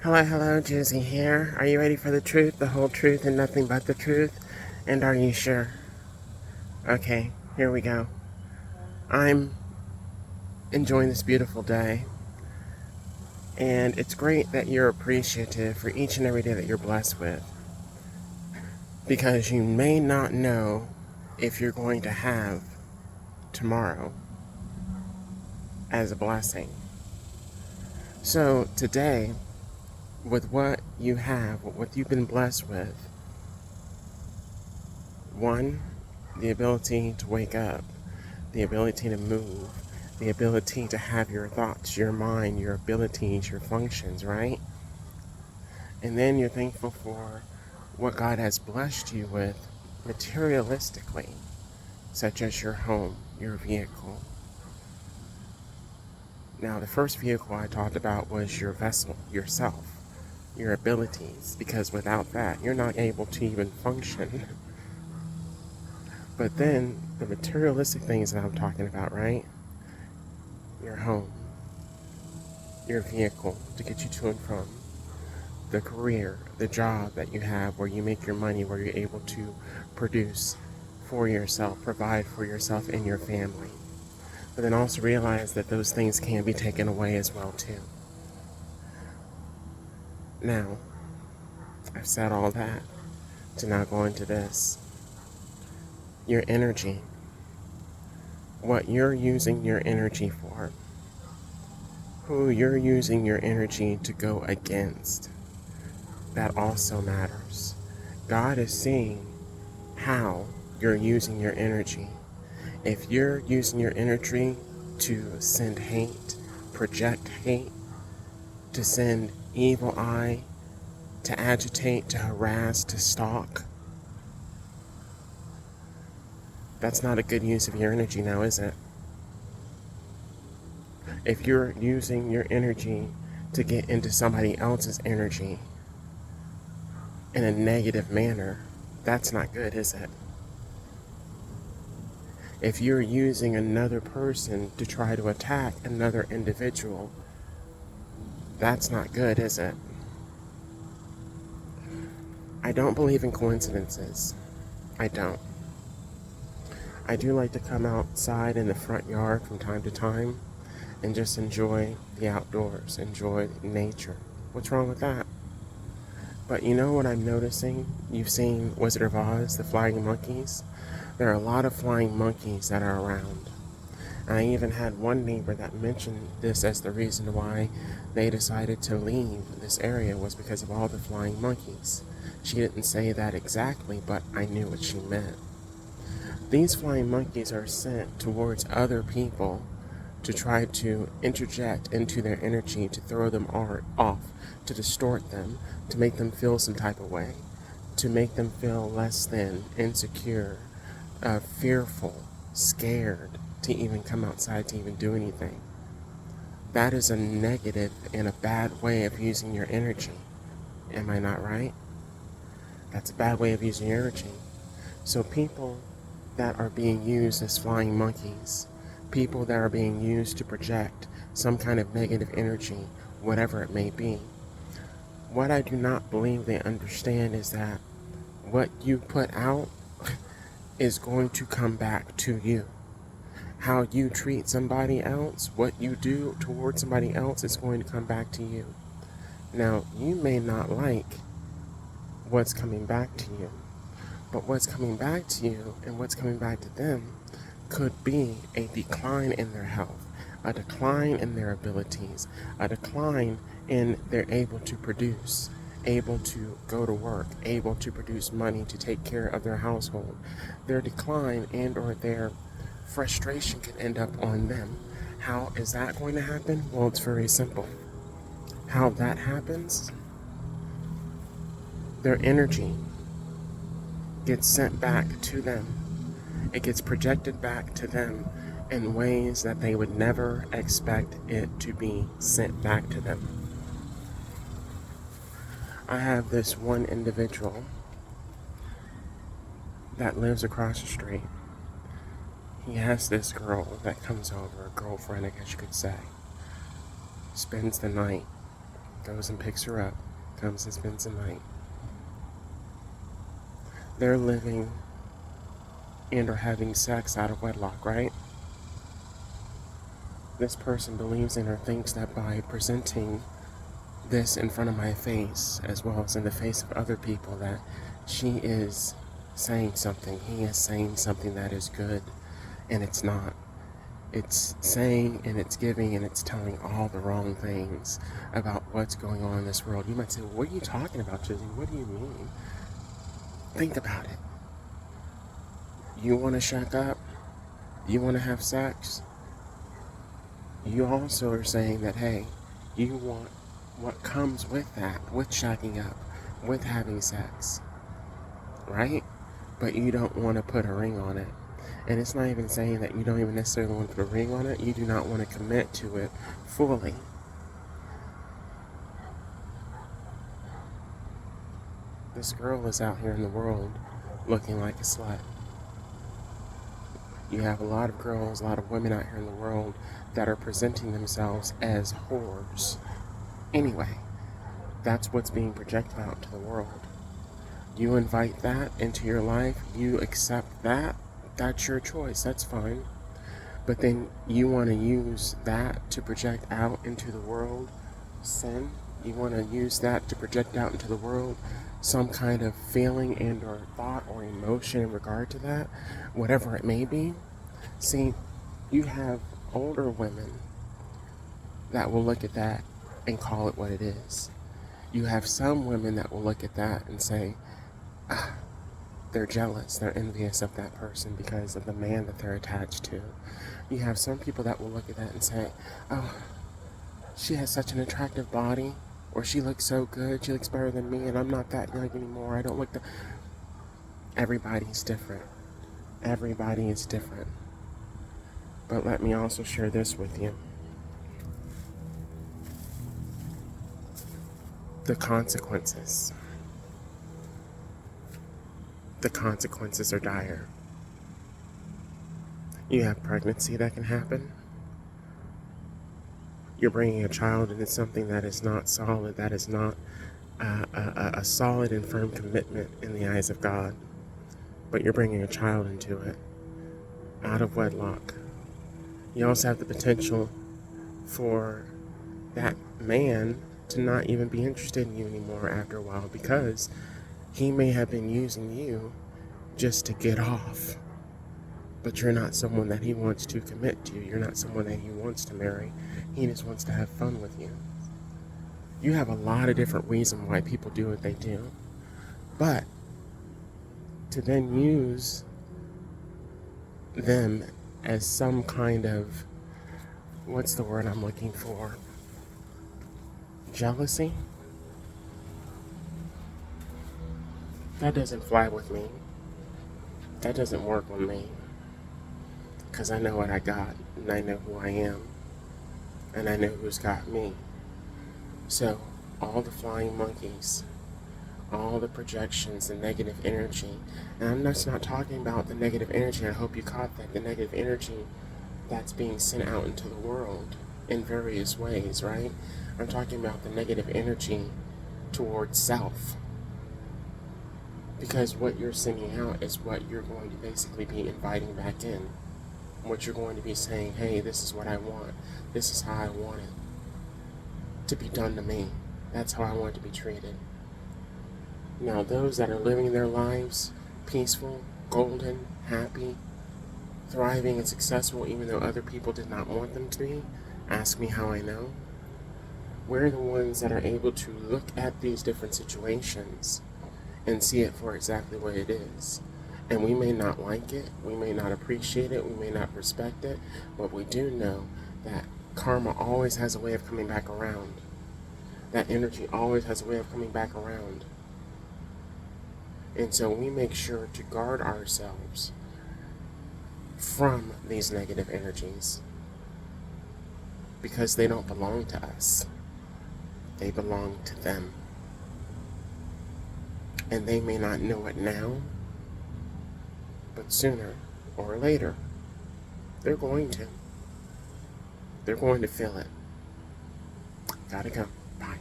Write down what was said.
Hello, hello, Juicy here. Are you ready for the truth, the whole truth, and nothing but the truth? And are you sure? Okay, here we go. I'm enjoying this beautiful day, and it's great that you're appreciative for each and every day that you're blessed with, because you may not know if you're going to have tomorrow as a blessing. So, today, with what you have, what you've been blessed with, one, the ability to wake up, the ability to move, the ability to have your thoughts, your mind, your abilities, your functions, right? And then you're thankful for what God has blessed you with materialistically, such as your home, your vehicle. Now, the first vehicle I talked about was your vessel, yourself, your abilities, because without that, you're not able to even function. But then the materialistic things that I'm talking about, right? Your home, your vehicle to get you to and from, the career, the job that you have where you make your money, where you're able to produce for yourself, provide for yourself and your family. But then also realize that those things can be taken away as well too. Now, I've said all that to now go into this. Your energy, what you're using your energy for, who you're using your energy to go against, that also matters. God is seeing how you're using your energy. If you're using your energy to send hate, project hate, to send evil eye, to agitate, to harass, to stalk, that's not a good use of your energy now, is it? If you're using your energy to get into somebody else's energy in a negative manner, that's not good, is it? If you're using another person to try to attack another individual, that's not good, is it? I don't believe in coincidences. I don't. I do like to come outside in the front yard from time to time and just enjoy the outdoors, enjoy nature. What's wrong with that? But you know what I'm noticing? You've seen Wizard of Oz, the flying monkeys? There are a lot of flying monkeys that are around. I even had one neighbor that mentioned this as the reason why they decided to leave this area was because of all the flying monkeys. She didn't say that exactly, but I knew what she meant. These flying monkeys are sent towards other people to try to interject into their energy, to throw them off, to distort them, to make them feel some type of way, to make them feel less than, insecure, fearful, scared to even come outside to even do anything. That is a negative and a bad way of using your energy. Am I not right? That's a bad way of using your energy. So people that are being used as flying monkeys, people that are being used to project some kind of negative energy, whatever it may be, what I do not believe they understand is that what you put out is going to come back to you. How you treat somebody else, what you do towards somebody else is going to come back to you. Now, you may not like what's coming back to you, but what's coming back to you and what's coming back to them could be a decline in their health, a decline in their abilities, a decline in they're able to produce, able to go to work, able to produce money to take care of their household. Their decline and or their frustration can end up on them. How is that going to happen? Well, it's very simple. How that happens, their energy gets sent back to them. It gets projected back to them in ways that they would never expect it to be sent back to them. I have this one individual that lives across the street. He has this girl that comes over, a girlfriend, I guess you could say, spends the night, goes and picks her up, comes and spends the night. They're living and are having sex out of wedlock, right? This person believes in or thinks that by presenting this in front of my face, as well as in the face of other people, that she is saying something, he is saying something that is good, and it's not. It's saying and it's giving and it's telling all the wrong things about what's going on in this world. You might say, well, what are you talking about, Jizzy? What do you mean? Think about it. You want to shack up? You want to have sex? You also are saying that, hey, you want what comes with that, with shacking up, with having sex, right? But you don't want to put a ring on it. And it's not even saying that you don't even necessarily want to put a ring on it. You do not want to commit to it fully. This girl is out here in the world looking like a slut. You have a lot of girls, a lot of women out here in the world that are presenting themselves as whores. Anyway, that's what's being projected out to the world. You invite that into your life, you accept that, that's your choice, that's fine. But then you want to use that to project out into the world sin. You want to use that to project out into the world some kind of feeling and or thought or emotion in regard to that, whatever it may be. See, you have older women that will look at that and call it what it is. You have some women that will look at that and say, they're jealous, they're envious of that person because of the man that they're attached to. You have some people that will look at that and say, oh, she has such an attractive body, or she looks so good, she looks better than me, and I'm not that young anymore, I don't look that. Everybody's different. Everybody is different. But let me also share this with you. The consequences. The consequences are dire. You have pregnancy that can happen. You're bringing a child into something that is not solid, that is not a solid and firm commitment in the eyes of God. But you're bringing a child into it, out of wedlock. You also have the potential for that man to not even be interested in you anymore after a while, because he may have been using you just to get off. But you're not someone that he wants to commit to. You're not someone that he wants to marry. He just wants to have fun with you. You have a lot of different reasons why people do what they do. But to then use them as some kind of, what's the word I'm looking for? Jealousy? That doesn't fly with me. That doesn't work with me. Because I know what I got, and I know who I am, and I know who's got me. So, all the flying monkeys, all the projections, the negative energy, and I'm just not talking about the negative energy, I hope you caught that, the negative energy that's being sent out into the world in various ways, right? I'm talking about the negative energy towards self. Because what you're sending out is what you're going to basically be inviting back in. What you're going to be saying, hey, this is what I want. This is how I want it to be done to me. That's how I want it to be treated. Now, those that are living their lives peaceful, golden, happy, thriving, and successful, even though other people did not want them to be, ask me how I know. We're the ones that are able to look at these different situations and see it for exactly what it is. And we may not like it, we may not appreciate it, we may not respect it, but we do know that karma always has a way of coming back around. That energy always has a way of coming back around. And so we make sure to guard ourselves from these negative energies, because they don't belong to us. They belong to them. And they may not know it now, but sooner or later, they're going to. They're going to feel it. Gotta go. Bye.